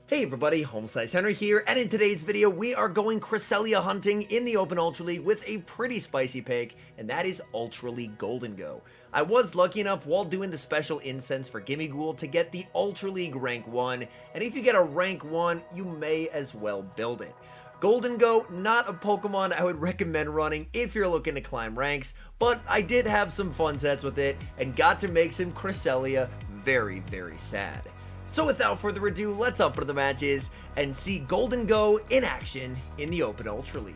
Hey everybody, HomeSliceHenry here, and in today's video we are going CRESSELIA hunting in the Open Ultra League with a pretty spicy pick, and that is Ultra League Gholdengo. I was lucky enough while doing the special incense for Gimmighoul to get the Ultra League rank 1, and if you get a rank 1, you may as well build it. Gholdengo, not a Pokemon I would recommend running if you're looking to climb ranks, but I did have some fun sets with it and got to make some CRESSELIA very, very sad. So without further ado, let's up into the matches and see Gholdengo in action in the Open Ultra League.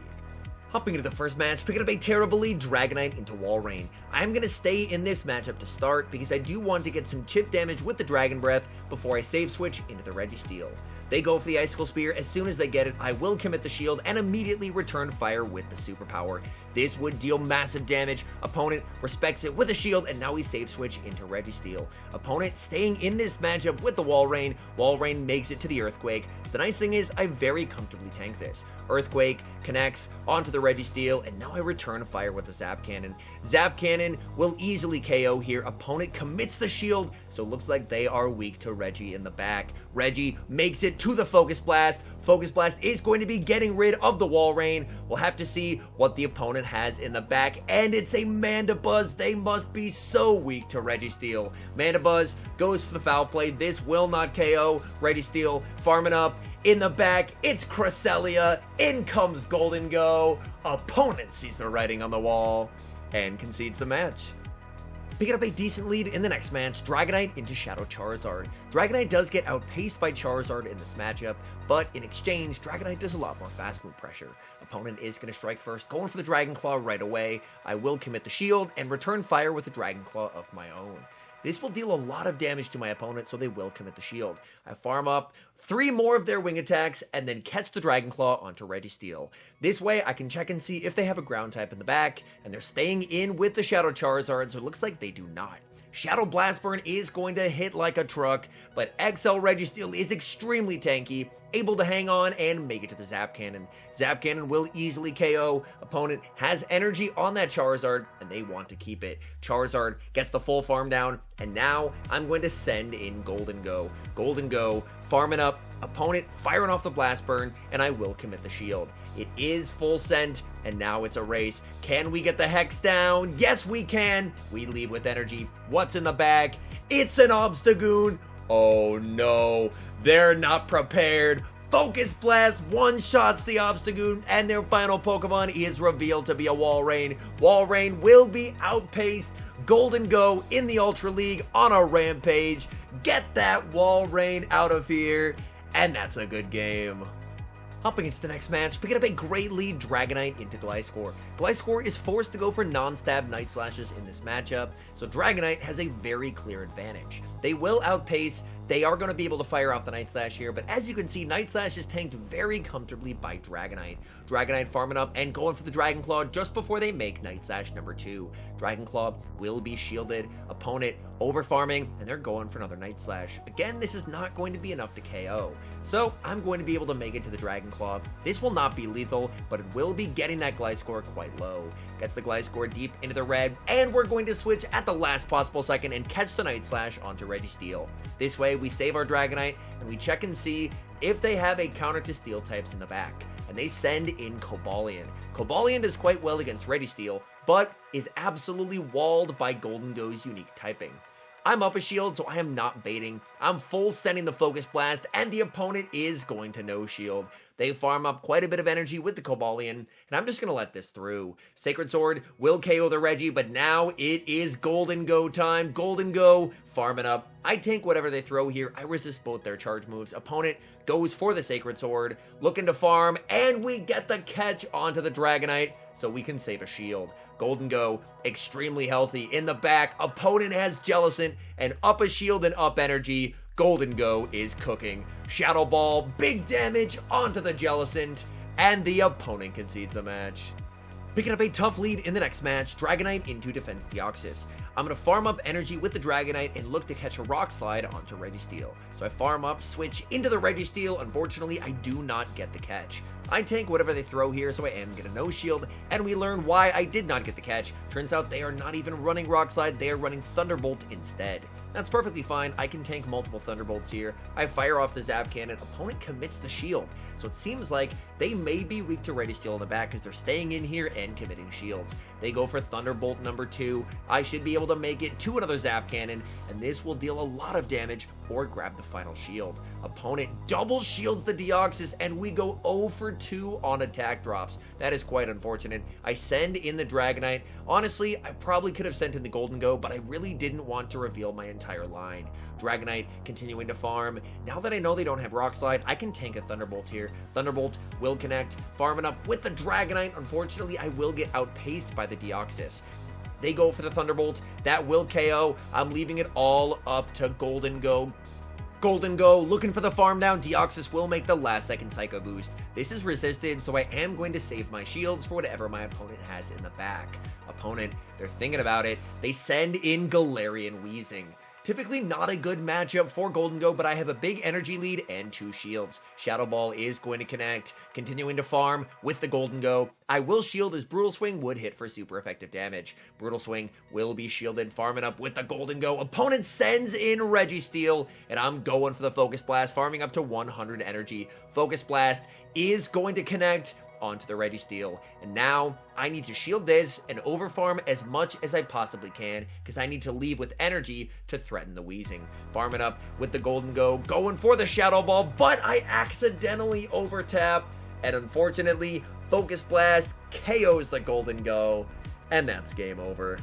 Hopping into the first match, picking up a terrible lead, Dragonite into Walrein. I'm going to stay in this matchup to start because I do want to get some chip damage with the Dragon Breath before I save switch into the Registeel. They go for the Icicle Spear. As soon as they get it, I will commit the shield and immediately return fire with the superpower. This would deal massive damage. Opponent respects it with a shield, and now we save switch into Registeel. Opponent staying in this matchup with the Walrein. Walrein makes it to the Earthquake. The nice thing is I very comfortably tank this. Earthquake connects onto the Registeel, and now I return fire with the Zap Cannon. Zap Cannon will easily KO here. Opponent commits the shield, so it looks like they are weak to Reggie in the back. Reggie makes it to the Focus Blast. Focus Blast is going to be getting rid of the Walrein. We'll have to see what the opponent has in the back, and it's a Mandibuzz. They must be so weak to Registeel. Mandibuzz goes for the foul play. This will not KO. Registeel farming up. In the back, it's CRESSELIA. In comes Gholdengo. Opponent sees the writing on the wall and concedes the match. Picking up a decent lead in the next match, Dragonite into Shadow Charizard. Dragonite does get outpaced by Charizard in this matchup, but in exchange, Dragonite does a lot more fast move pressure. Opponent is going to strike first, going for the Dragon Claw right away. I will commit the shield and return fire with the Dragon Claw of my own. This will deal a lot of damage to my opponent, so they will commit the shield. I farm up 3 more of their wing attacks and then catch the Dragon Claw onto Registeel. This way, I can check and see if they have a ground type in the back, and they're staying in with the Shadow Charizard, so it looks like they do not. Shadow Blast Burn is going to hit like a truck, but XL Registeel is extremely tanky, able to hang on and make it to the Zap Cannon. Zap Cannon will easily KO. Opponent has energy on that Charizard, and they want to keep it. Charizard gets the full farm down, and now I'm going to send in Gholdengo. Gholdengo farming up. Opponent firing off the Blast Burn, and I will commit the shield. It is full send, and now it's a race. Can we get the Hex down? Yes, we can. We lead with energy. What's in the bag? It's an Obstagoon. Oh no, they're not prepared. Focus Blast one-shots the Obstagoon, and their final Pokemon is revealed to be a Walrein. Walrein will be outpaced. Gholdengo in the Ultra League on a rampage. Get that Walrein out of here, and that's a good game. Hopping into the next match, picking up a great lead, Dragonite into Gliscor. Gliscor is forced to go for non-stab Night Slashes in this matchup, so Dragonite has a very clear advantage. They will outpace. They are going to be able to fire off the Night Slash here, but as you can see, Night Slash is tanked very comfortably by Dragonite. Dragonite farming up and going for the Dragon Claw just before they make Night Slash number 2. Dragon Claw will be shielded. Opponent over farming, and they're going for another Night Slash. Again, this is not going to be enough to KO, so I'm going to be able to make it to the Dragon Claw. This will not be lethal, but it will be getting that Gliscor quite low. Gets the Gliscor deep into the red, and we're going to switch at the last possible second and catch the Night Slash onto Registeel. This way, we save our Dragonite, and we check and see if they have a counter to Steel types in the back. And they send in Cobalion. Cobalion does quite well against Registeel, but is absolutely walled by Gholdengo's unique typing. I'm up a shield, so I am not baiting. I'm full sending the Focus Blast, and the opponent is going to no shield. They farm up quite a bit of energy with the Cobalion, and I'm just going to let this through. Sacred Sword will KO the Reggie, but now it is Gholdengo time. Gholdengo farming up. I tank whatever they throw here. I resist both their charge moves. Opponent goes for the Sacred Sword, looking to farm, and we get the catch onto the Dragonite, so we can save a shield. Gholdengo, extremely healthy in the back. Opponent has Jellicent, and up a shield and up energy. Gholdengo is cooking. Shadow Ball, big damage onto the Jellicent, and the opponent concedes the match. Picking up a tough lead in the next match, Dragonite into Defense Deoxys. I'm going to farm up energy with the Dragonite and look to catch a Rock Slide onto Registeel. So I farm up, switch into the Registeel. Unfortunately, I do not get the catch. I tank whatever they throw here, so I am going to no shield, and we learn why I did not get the catch. Turns out they are not even running Rock Slide, they are running Thunderbolt instead. That's perfectly fine. I can tank multiple Thunderbolts here. I fire off the Zap Cannon. Opponent commits the shield. So it seems like they may be weak to Registeel in the back because they're staying in here and committing shields. They go for Thunderbolt number 2. I should be able to make it to another Zap Cannon, and this will deal a lot of damage or grab the final shield. Opponent double shields the Deoxys, and we go 0 for 2 on attack drops. That is quite unfortunate. I send in the Dragonite. Honestly, I probably could have sent in the Gholdengo, but I really didn't want to reveal my entire line. Dragonite continuing to farm. Now that I know they don't have Rock Slide, I can tank a Thunderbolt here. Thunderbolt will connect, farming up with the Dragonite. Unfortunately, I will get outpaced by the Deoxys. They go for the Thunderbolt. That will KO. I'm leaving it all up to Gholdengo. Gholdengo looking for the farm down. Deoxys will make the last second Psycho Boost. This is resisted, so I am going to save my shields for whatever my opponent has in the back. Opponent, they're thinking about it. They send in Galarian Weezing. Typically not a good matchup for Gholdengo, but I have a big energy lead and 2 shields. Shadow Ball is going to connect, continuing to farm with the Gholdengo. I will shield as Brutal Swing would hit for super effective damage. Brutal Swing will be shielded, farming up with the Gholdengo. Opponent sends in Registeel, and I'm going for the Focus Blast, farming up to 100 energy. Focus Blast is going to connect onto the Registeel, and now I need to shield this and overfarm as much as I possibly can because I need to leave with energy to threaten the Weezing. Farm it up with the Gholdengo, going for the Shadow Ball, but I accidentally overtap, and unfortunately, Focus Blast KOs the Gholdengo, and that's game over.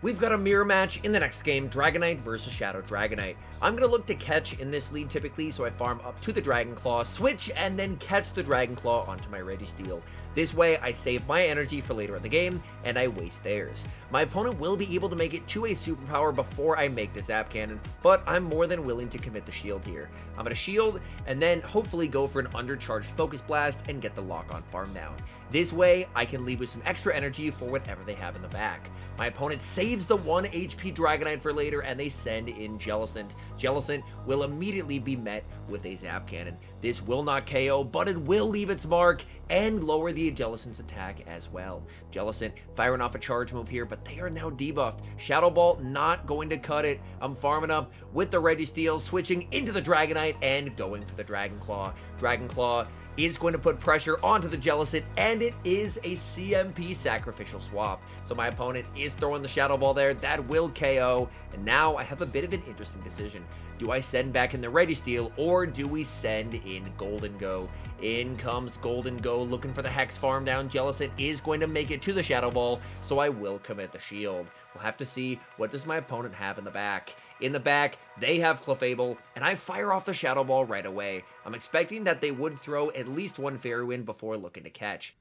We've got a mirror match in the next game, Dragonite versus Shadow Dragonite. I'm going to look to catch in this lead typically, so I farm up to the Dragon Claw, switch, and then catch the Dragon Claw onto my Registeel. This way, I save my energy for later in the game, and I waste theirs. My opponent will be able to make it to a superpower before I make the Zap Cannon, but I'm more than willing to commit the shield here. I'm going to shield, and then hopefully go for an undercharged Focus Blast and get the lock-on farm down. This way, I can leave with some extra energy for whatever they have in the back. My opponent saves the 1 HP Dragonite for later, and they send in Jellicent. Jellicent will immediately be met with a Zap Cannon. This will not KO, but it will leave its mark and lower the Jellicent's attack as well. Jellicent firing off a charge move here, but they are now debuffed. Shadow Ball not going to cut it. I'm farming up with the Registeel, switching into the Dragonite and going for the Dragon Claw. Dragon Claw is going to put pressure onto the Jellicent, and it is a CMP sacrificial swap. So my opponent is throwing the Shadow Ball there. That will KO, and now I have a bit of an interesting decision. Do I send back in the Registeel, or do we send in Gholdengo? In comes Gholdengo looking for the Hex farm down. Jellicent is going to make it to the Shadow Ball, so I will commit the shield. We'll have to see what does my opponent have in the back. In the back, they have Clefable, and I fire off the Shadow Ball right away. I'm expecting that they would throw at least one Fairy Wind before looking to catch.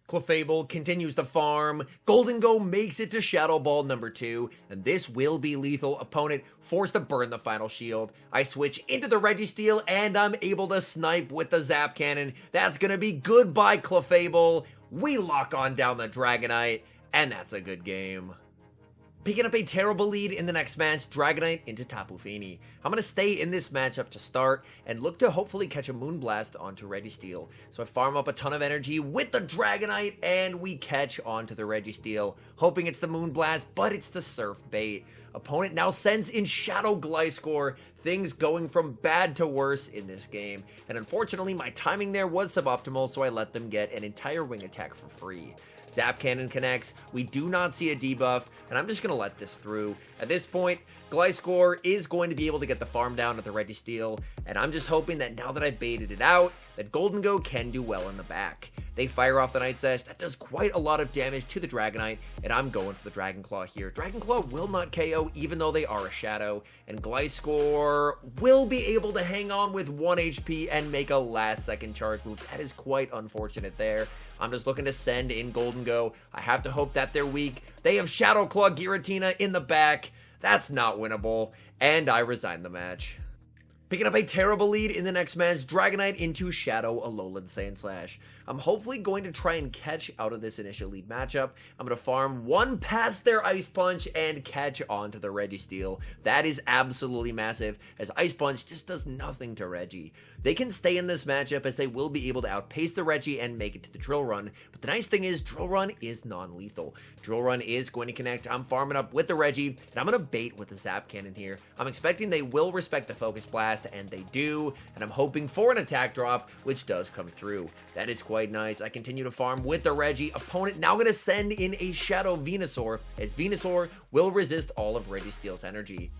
Clefable continues to farm. Gholdengo makes it to Shadow Ball number 2, and this will be lethal. Opponent forced to burn the final shield. I switch into the Registeel, and I'm able to snipe with the Zap Cannon. That's gonna be goodbye, Clefable. We lock on down the Dragonite, and that's a good game. Picking up a terrible lead in the next match, Dragonite into Tapu Fini. I'm going to stay in this matchup to start and look to hopefully catch a Moonblast onto Registeel. So I farm up a ton of energy with the Dragonite, and we catch onto the Registeel, hoping it's the Moonblast, but it's the Surf Bait. Opponent now sends in Shadow Gliscor, things going from bad to worse in this game. And unfortunately, my timing there was suboptimal, so I let them get an entire wing attack for free. Zap Cannon connects, we do not see a debuff, and I'm just going to let this through. At this point, Gliscor is going to be able to get the farm down at the Registeel, and I'm just hoping that now that I've baited it out, that Gholdengo can do well in the back. They fire off the Night Sash, that does quite a lot of damage to the Dragonite, and I'm going for the Dragon Claw here. Dragon Claw will not KO even though they are a Shadow, and Gliscor will be able to hang on with 1 HP and make a last second charge move. That is quite unfortunate there. I'm just looking to send in Gholdengo. I have to hope that they're weak. They have Shadow Claw Giratina in the back. That's not winnable, and I resign the match. Picking up a terrible lead in the next match, Dragonite into Shadow Alolan Sandslash. I'm hopefully going to try and catch out of this initial lead matchup. I'm going to farm one past their Ice Punch and catch onto the Registeel. That is absolutely massive, as Ice Punch just does nothing to Reggie. They can stay in this matchup as they will be able to outpace the Reggie and make it to the Drill Run. But the nice thing is, Drill Run is non-lethal. Drill Run is going to connect. I'm farming up with the Reggie, and I'm going to bait with the Zap Cannon here. I'm expecting they will respect the Focus Blast, and they do, and I'm hoping for an attack drop, which does come through. That is quite nice. I continue to farm with the Reggie. Opponent now going to send in a Shadow Venusaur, as Venusaur will resist all of Registeel's energy.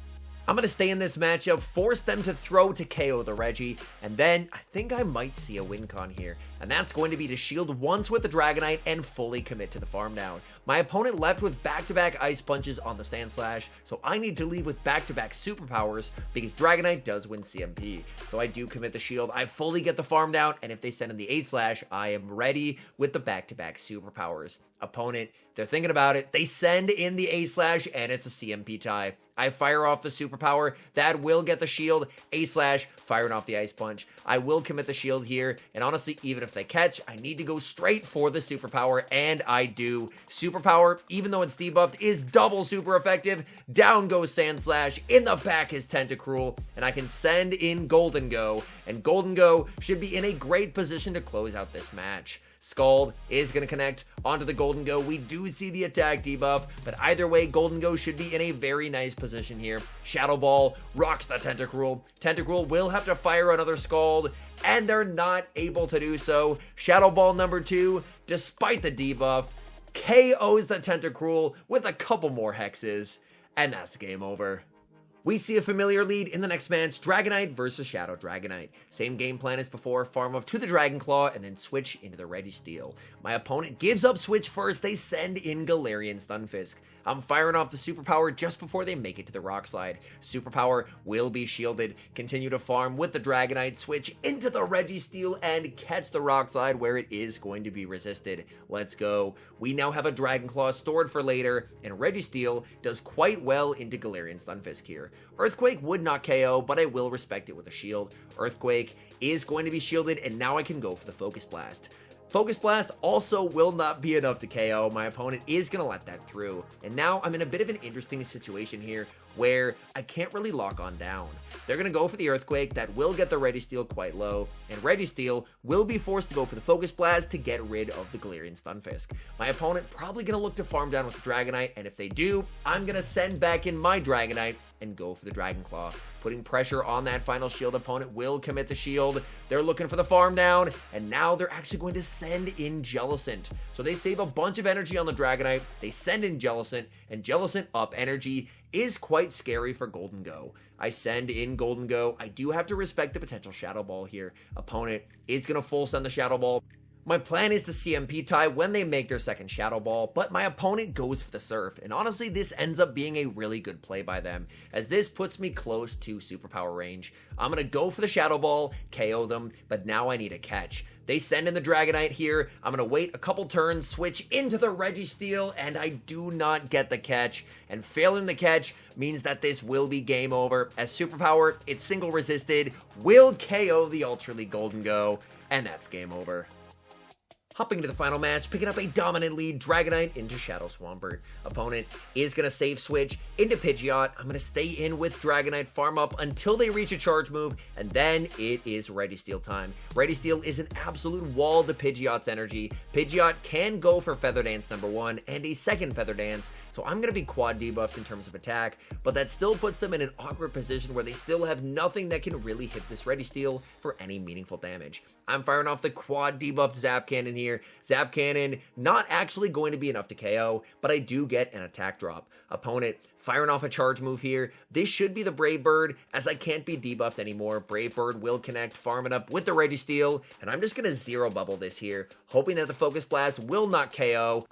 I'm going to stay in this matchup, force them to throw to KO the Reggie, and then I think I might see a win con here, and that's going to be to shield once with the Dragonite and fully commit to the farm down. My opponent left with back-to-back Ice Punches on the Sandslash, so I need to leave with back-to-back Superpowers because Dragonite does win CMP. So I do commit the shield, I fully get the farm down, and if they send in the Ace-Slash, I am ready with the back-to-back Superpowers. Opponent, they're thinking about it, they send in the Ace-Slash, and it's a CMP tie. I fire off the Superpower, that will get the shield, Ace-Slash, firing off the Ice Punch. I will commit the shield here, and honestly, even if they catch, I need to go straight for the Superpower, and I do. Superpower, even though it's debuffed, is double super effective. Down goes Sandslash, in the back is Tentacruel, and I can send in Gholdengo, and Gholdengo should be in a great position to close out this match. Scald is going to connect onto the Gholdengo. We do see the attack debuff, but either way, Gholdengo should be in a very nice position here. Shadow Ball rocks the Tentacruel. Tentacruel will have to fire another Scald, and they're not able to do so. Shadow Ball number 2, despite the debuff, KOs the Tentacruel with a couple more hexes, and that's game over. We see a familiar lead in the next match, Dragonite versus Shadow Dragonite. Same game plan as before, farm up to the Dragon Claw and then switch into the Registeel. My opponent gives up switch first, they send in Galarian Stunfisk. I'm firing off the Superpower just before they make it to the Rock Slide. Superpower will be shielded, continue to farm with the Dragonite, switch into the Registeel and catch the Rock Slide where it is going to be resisted. Let's go. We now have a Dragon Claw stored for later, and Registeel does quite well into Galarian Stunfisk here. Earthquake would not KO, but I will respect it with a shield. Earthquake is going to be shielded, and now I can go for the Focus Blast. Focus Blast also will not be enough to KO. My opponent is going to let that through. And now I'm in a bit of an interesting situation here where I can't really lock on down. They're going to go for the Earthquake. That will get the Registeel quite low. And Registeel will be forced to go for the Focus Blast to get rid of the Galarian Stunfisk. My opponent probably going to look to farm down with the Dragonite. And if they do, I'm going to send back in my Dragonite and go for the Dragon Claw. Putting pressure on that final shield. Opponent will commit the shield. They're looking for the farm down, and now they're actually going to send in Jellicent. So they save a bunch of energy on the Dragonite, they send in Jellicent, and Jellicent up energy is quite scary for Gholdengo. I send in Gholdengo. I do have to respect the potential Shadow Ball here. Opponent is going to full send the Shadow Ball. My plan is the CMP tie when they make their second Shadow Ball, but my opponent goes for the Surf, and honestly this ends up being a really good play by them, as this puts me close to Superpower range. I'm going to go for the Shadow Ball, KO them, but now I need a catch. They send in the Dragonite here, I'm going to wait a couple turns, switch into the Registeel, and I do not get the catch, and failing the catch means that this will be game over, as Superpower, it's single resisted, will KO the Ultra League Gholdengo, and that's game over. Hopping into the final match, picking up a dominant lead, Dragonite into Shadow Swampert. Opponent is going to save switch into Pidgeot. I'm going to stay in with Dragonite, farm up until they reach a charge move, and then it is Registeel time. Registeel is an absolute wall to Pidgeot's energy. Pidgeot can go for Feather Dance number 1 and a second Feather Dance, so I'm going to be quad debuffed in terms of attack, but that still puts them in an awkward position where they still have nothing that can really hit this Registeel for any meaningful damage. I'm firing off the quad debuffed Zap Cannon here. Zap Cannon not actually going to be enough to KO, but I do get an attack drop. Opponent firing off a charge move here. This should be the Brave Bird, as I can't be debuffed anymore. Brave Bird will connect, farm it up with the Registeel, and I'm just going to zero bubble this here, hoping that the Focus Blast will not KO.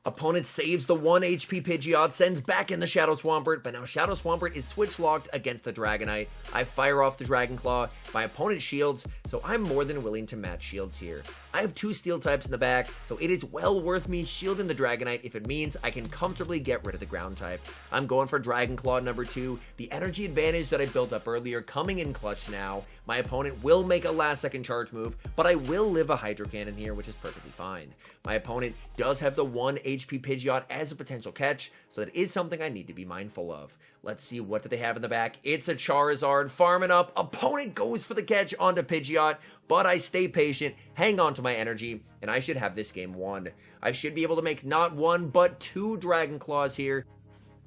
Opponent saves the 1 HP Pidgeot, sends back in the Shadow Swampert, but now Shadow Swampert is switch locked against the Dragonite. I fire off the Dragon Claw, my opponent shields, so I'm more than willing to match shields here. I have 2 steel types in the back, so it is well worth me shielding the Dragonite if it means I can comfortably get rid of the ground type. I'm going for Dragon Claw number 2, the energy advantage that I built up earlier coming in clutch now. My opponent will make a last second charge move, but I will live a Hydro Cannon here, which is perfectly fine. My opponent does have the 1 HP Pidgeot as a potential catch, so that is something I need to be mindful of. Let's see, what do they have in the back? It's a Charizard, farming up. Opponent goes for the catch onto Pidgeot, but I stay patient, hang on to my energy, and I should have this game won. I should be able to make not 1, but 2 Dragon Claws here.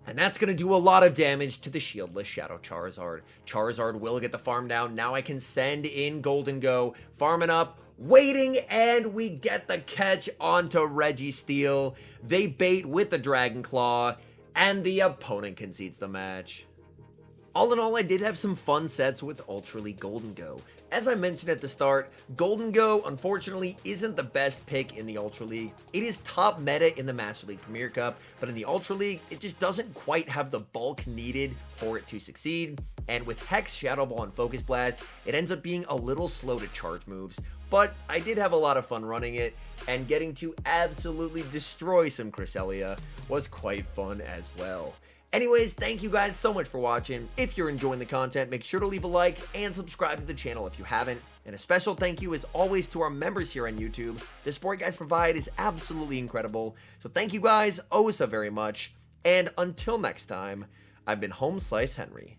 And that's going to do a lot of damage to the shieldless Shadow Charizard. Charizard will get the farm down. Now I can send in Gholdengo, farming up, waiting, and we get the catch onto Registeel. They bait with the Dragon Claw, and the opponent concedes the match. All in all, I did have some fun sets with Ultra League Gholdengo. As I mentioned at the start, Gholdengo unfortunately isn't the best pick in the Ultra League. It is top meta in the Master League Premier Cup, but in the Ultra League, it just doesn't quite have the bulk needed for it to succeed. And with Hex, Shadow Ball, and Focus Blast, it ends up being a little slow to charge moves. But I did have a lot of fun running it, and getting to absolutely destroy some Cresselia was quite fun as well. Anyways, thank you guys so much for watching. If you're enjoying the content, make sure to leave a like and subscribe to the channel if you haven't. And a special thank you as always to our members here on YouTube. The support you guys provide is absolutely incredible. So thank you guys oh so very much. And until next time, I've been HomeSliceHenry.